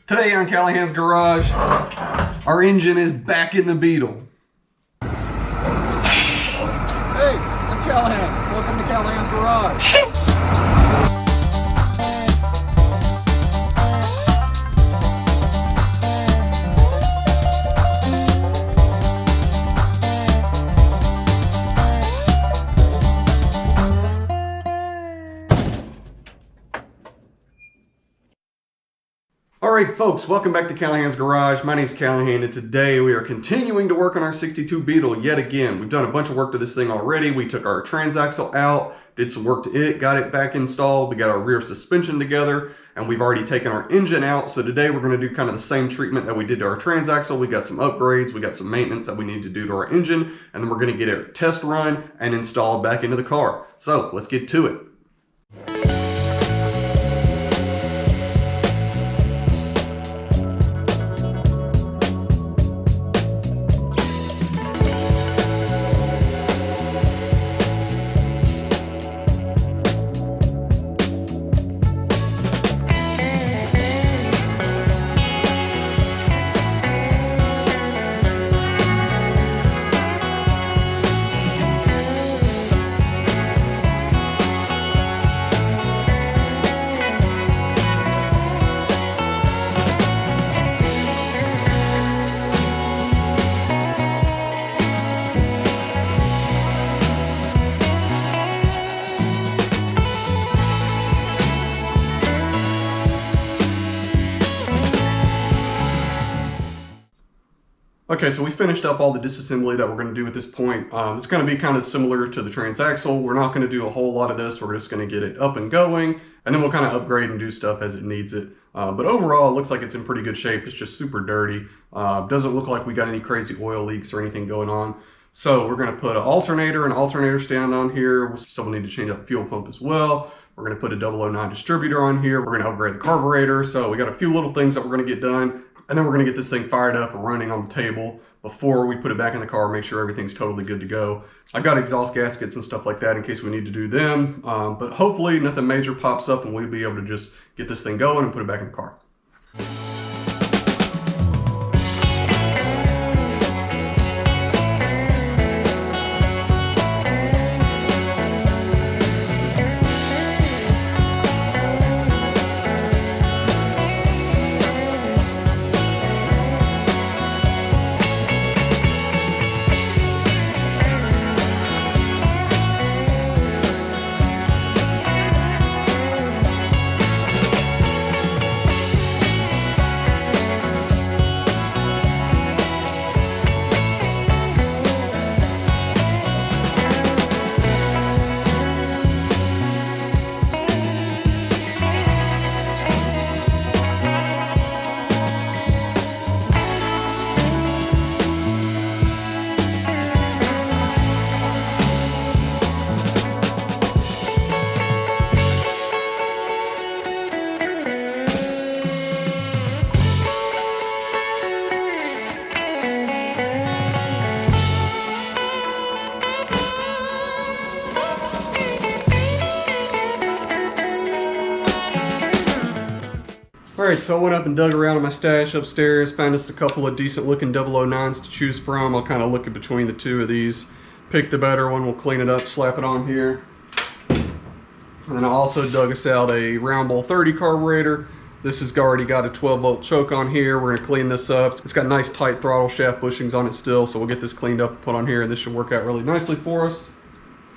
Today on Callahan's Garage, our engine is back in the Beetle. Hey, I'm Callahan. Welcome to Callahan's Garage. Alright folks, welcome back to Callahan's Garage. My name's Callahan and today we are continuing to work on our 62 Beetle yet again. We've done a bunch of work to this thing already. We took our transaxle out, did some work to it, got it back installed, we got our rear suspension together, and we've already taken our engine out. So today we're going to do kind of the same treatment that we did to our transaxle. We got some upgrades, we got some maintenance that we need to do to our engine, and then we're going to get it test run and installed back into the car. So let's get to it. Okay, so we finished up all the disassembly that we're going to do at this point. It's going to be kind of similar to the transaxle. We're not going to do a whole lot of this. We're just going to get it up and going, and then we'll kind of upgrade and do stuff as it needs it. But overall, it looks like it's in pretty good shape. It's just super dirty. Doesn't look like we got any crazy oil leaks or anything going on. So we're going to put an alternator stand on here. We'll still need to change out the fuel pump as well. We're going to put a 009 distributor on here. We're going to upgrade the carburetor. So we got a few little things that we're going to get done. And then we're going to get this thing fired up and running on the table before we put it back in the car, make sure everything's totally good to go. I've got exhaust gaskets and stuff like that in case we need to do them. But hopefully nothing major pops up and we'll be able to just get this thing going and put it back in the car. Alright, so I went up and dug around in my stash upstairs, found us a couple of decent looking 009s to choose from. I'll kind of look in between the two of these, pick the better one, we'll clean it up, slap it on here. And then I also dug us out a round ball 30 carburetor. This has already got a 12 volt choke on here. We're going to clean this up. It's got nice tight throttle shaft bushings on it still, so we'll get this cleaned up and put on here, and this should work out really nicely for us.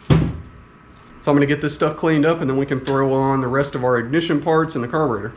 So I'm going to get this stuff cleaned up and then we can throw on the rest of our ignition parts and the carburetor.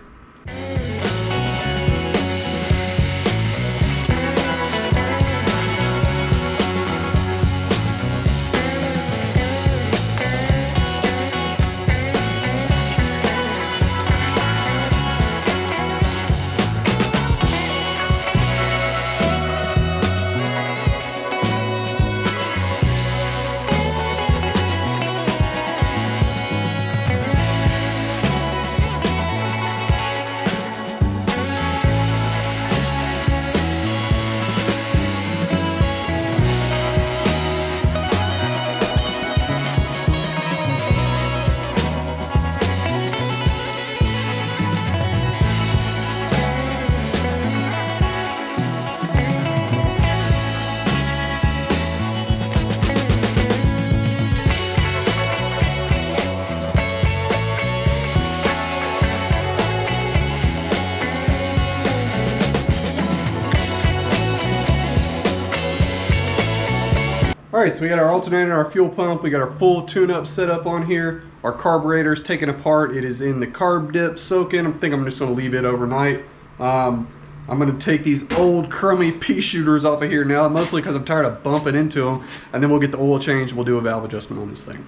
Alright, so we got our alternator and our fuel pump. We got our full tune-up set up on here. Our carburetor's taken apart. It is in the carb dip soaking. I think I'm just going to leave it overnight. I'm going to take these old crummy pea shooters off of here now, mostly because I'm tired of bumping into them. And then we'll get the oil change and we'll do a valve adjustment on this thing.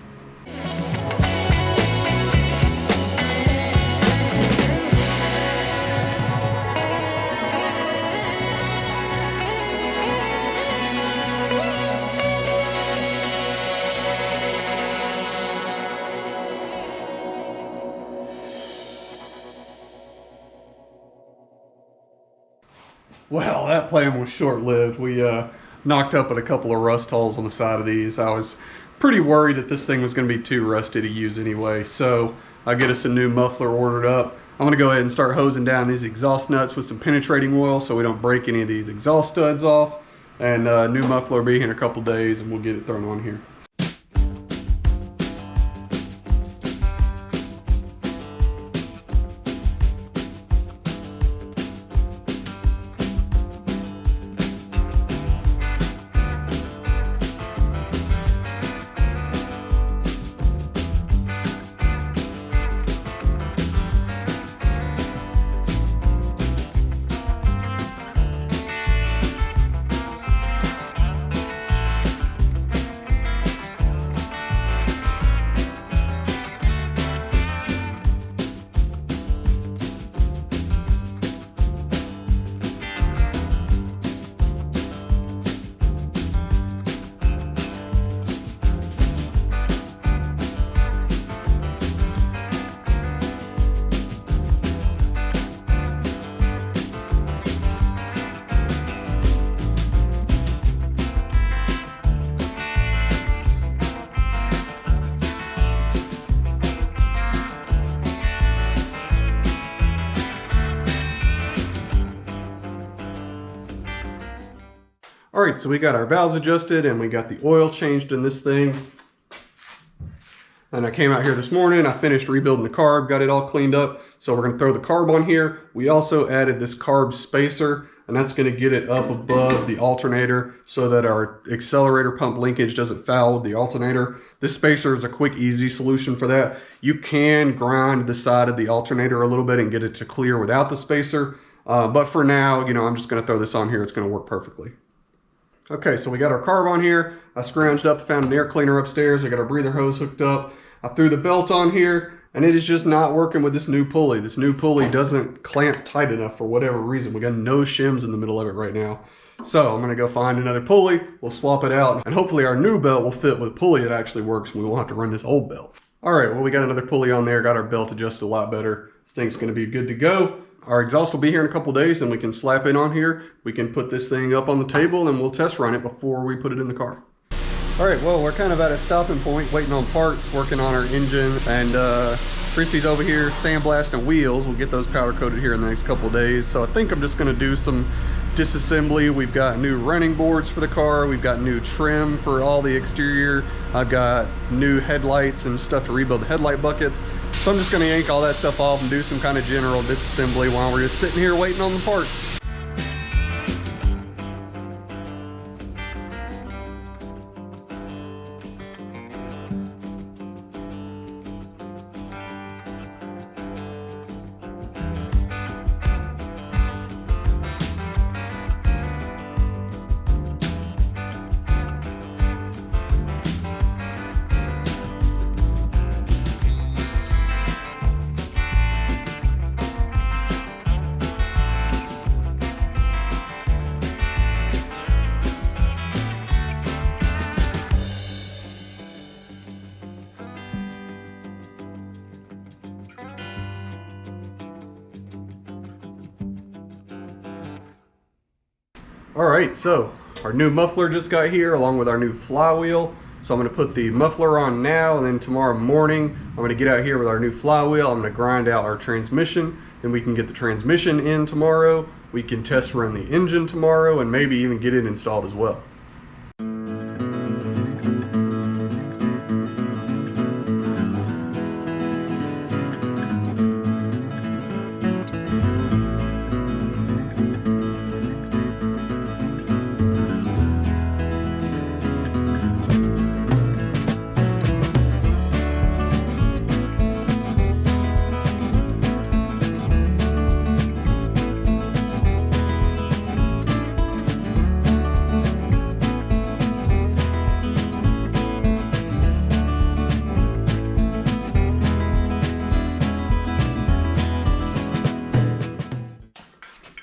Well, that plan was short-lived. We knocked up at a couple of rust holes on the side of these. I was pretty worried that this thing was going to be too rusty to use anyway, so I'll get us a new muffler ordered up. I'm going to go ahead and start hosing down these exhaust nuts with some penetrating oil so we don't break any of these exhaust studs off. And new muffler will be here in a couple days and we'll get it thrown on here. Alright, so we got our valves adjusted and we got the oil changed in this thing. And I came out here this morning, I finished rebuilding the carb, got it all cleaned up. So we're going to throw the carb on here. We also added this carb spacer, and that's going to get it up above the alternator so that our accelerator pump linkage doesn't foul with the alternator. This spacer is a quick, easy solution for that. You can grind the side of the alternator a little bit and get it to clear without the spacer. But for now, I'm just going to throw this on here. It's going to work perfectly. Okay, so we got our carb on here. I scrounged up, found an air cleaner upstairs. We got our breather hose hooked up. I threw the belt on here, and it is just not working with this new pulley. This new pulley doesn't clamp tight enough for whatever reason. We got no shims in the middle of it right now. So I'm gonna go find another pulley. We'll swap it out, and hopefully our new belt will fit with a pulley that actually works, and we won't have to run this old belt. All right, well, we got another pulley on there. Got our belt adjusted a lot better. This thing's gonna be good to go. Our exhaust will be here in a couple days, and we can slap it on here. We can put this thing up on the table and we'll test run it before we put it in the car. All right, well, we're kind of at a stopping point, waiting on parts, working on our engine, and Christy's over here sandblasting wheels. We'll get those powder coated here in the next couple of days. So I think I'm just gonna do some disassembly. We've got new running boards for the car. We've got new trim for all the exterior. I've got new headlights and stuff to rebuild the headlight buckets. So I'm just gonna yank all that stuff off and do some kind of general disassembly while we're just sitting here waiting on the parts. All right, so our new muffler just got here along with our new flywheel. So I'm gonna put the muffler on now, and then tomorrow morning, I'm gonna get out here with our new flywheel. I'm gonna grind out our transmission, then we can get the transmission in tomorrow. We can test run the engine tomorrow and maybe even get it installed as well.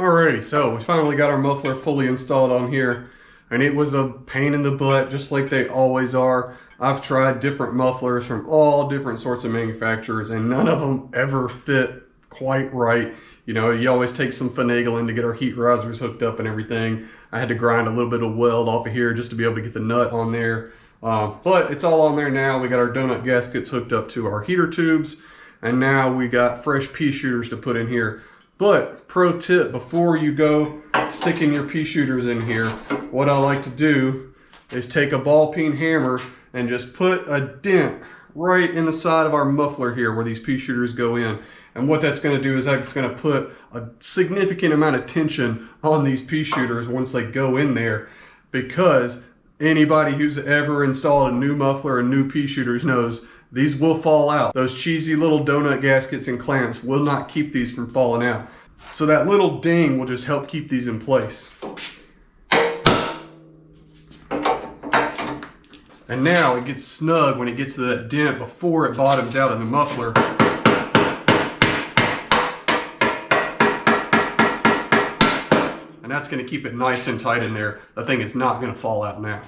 Alrighty, so we finally got our muffler fully installed on here, and it was a pain in the butt, just like they always are. I've tried different mufflers from all different sorts of manufacturers, and none of them ever fit quite right. You know, you always take some finagling to get our heat risers hooked up and everything. I had to grind a little bit of weld off of here just to be able to get the nut on there. But it's all on there now. We got our donut gaskets hooked up to our heater tubes, and now we got fresh pea shooters to put in here. But pro tip, before you go sticking your pea shooters in here, what I like to do is take a ball peen hammer and just put a dent right in the side of our muffler here where these pea shooters go in. And what that's going to do is that's going to put a significant amount of tension on these pea shooters once they go in there, because anybody who's ever installed a new muffler and new pea shooters knows these will fall out. Those cheesy little donut gaskets and clamps will not keep these from falling out. So that little ding will just help keep these in place. And now it gets snug when it gets to that dent before it bottoms out in the muffler. And that's going to keep it nice and tight in there. That thing is not going to fall out now.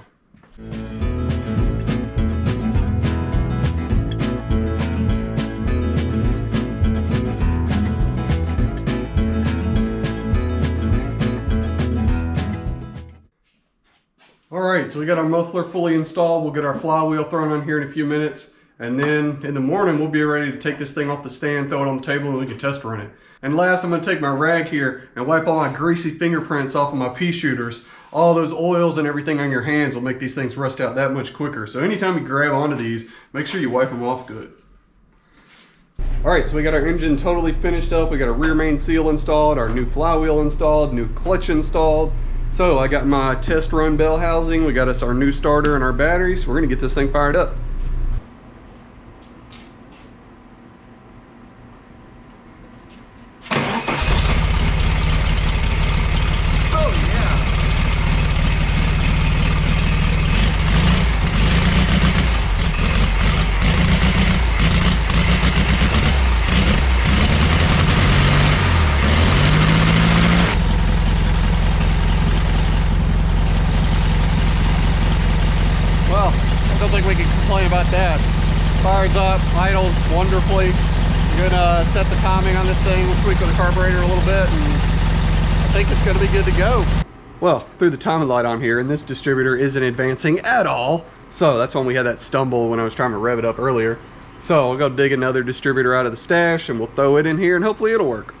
Alright, so we got our muffler fully installed. We'll get our flywheel thrown on here in a few minutes. And then in the morning, we'll be ready to take this thing off the stand, throw it on the table, and we can test run it. And last, I'm going to take my rag here and wipe all my greasy fingerprints off of my pea shooters. All those oils and everything on your hands will make these things rust out that much quicker. So anytime you grab onto these, make sure you wipe them off good. Alright, so we got our engine totally finished up. We got a rear main seal installed, our new flywheel installed, new clutch installed. So I got my test run bell housing, we got us our new starter and our batteries. We're gonna get this thing fired up. I don't think we can complain about that. Fires up, idles wonderfully. I'm gonna set the timing on this thing, we'll tweak with the carburetor a little bit, and I think it's gonna be good to go. Well, threw the timing light on here, and this distributor isn't advancing at all. So that's when we had that stumble when I was trying to rev it up earlier. So I'll go dig another distributor out of the stash, and we'll throw it in here, and hopefully it'll work.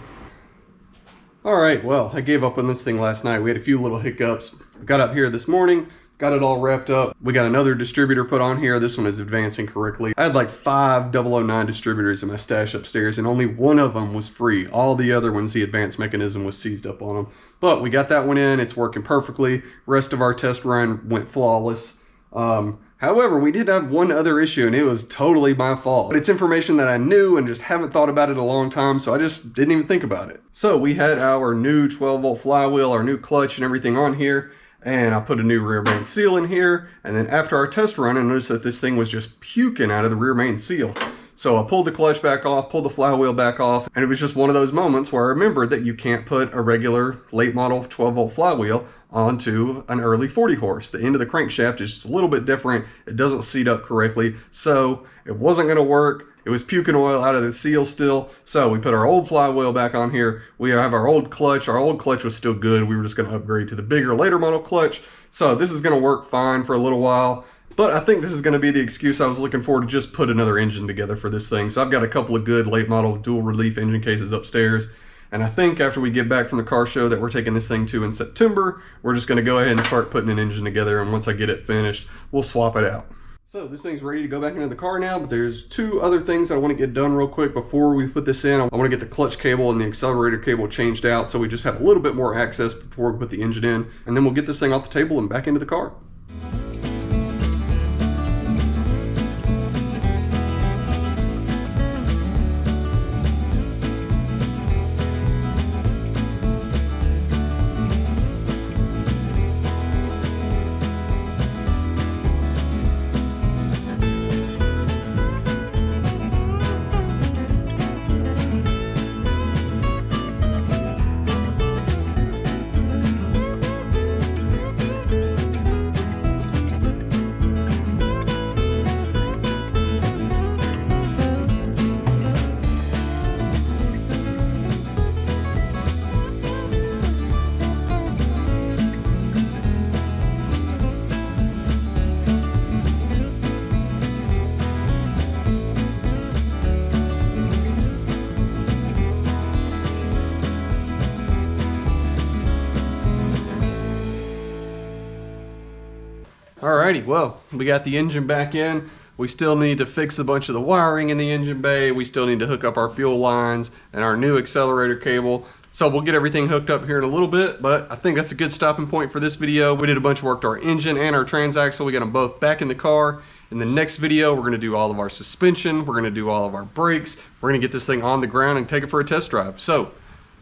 Alright, well, I gave up on this thing last night. We had a few little hiccups. Got up here this morning, got it all wrapped up. We got another distributor put on here. This one is advancing correctly. I had like 5 009 distributors in my stash upstairs, and only one of them was free. All the other ones, the advanced mechanism was seized up on them. But we got that one in. It's working perfectly. Rest of our test run went flawless. However, we did have one other issue, and it was totally my fault. But it's information that I knew and just haven't thought about it a long time, so I just didn't even think about it. So we had our new 12-volt flywheel, our new clutch and everything on here. And I put a new rear main seal in here, and then after our test run, I noticed that this thing was just puking out of the rear main seal. So I pulled the clutch back off, pulled the flywheel back off, and it was just one of those moments where I remembered that you can't put a regular late model 12-volt flywheel onto an early 40 horse. The end of the crankshaft is just a little bit different. It doesn't seat up correctly, so it wasn't going to work. It was puking oil out of the seal still, so we put our old flywheel back on here. We have our old clutch. Our old clutch was still good. We were just going to upgrade to the bigger, later model clutch. So this is going to work fine for a little while, but I think this is going to be the excuse I was looking for to just put another engine together for this thing. So I've got a couple of good late model dual relief engine cases upstairs, and I think after we get back from the car show that we're taking this thing to in September, we're just going to go ahead and start putting an engine together, and once I get it finished, we'll swap it out. So this thing's ready to go back into the car now, but there's 2 other things I want to get done real quick before we put this in. I want to get the clutch cable and the accelerator cable changed out so we just have a little bit more access before we put the engine in, and then we'll get this thing off the table and back into the car. Alrighty, well, we got the engine back in. We still need to fix a bunch of the wiring in the engine bay. We still need to hook up our fuel lines and our new accelerator cable. So we'll get everything hooked up here in a little bit, but I think that's a good stopping point for this video. We did a bunch of work to our engine and our transaxle. We got them both back in the car. In the next video, we're gonna do all of our suspension. We're gonna do all of our brakes. We're gonna get this thing on the ground and take it for a test drive. So,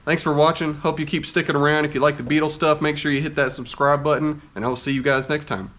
thanks for watching. Hope you keep sticking around. If you like the Beetle stuff, make sure you hit that subscribe button, and I will see you guys next time.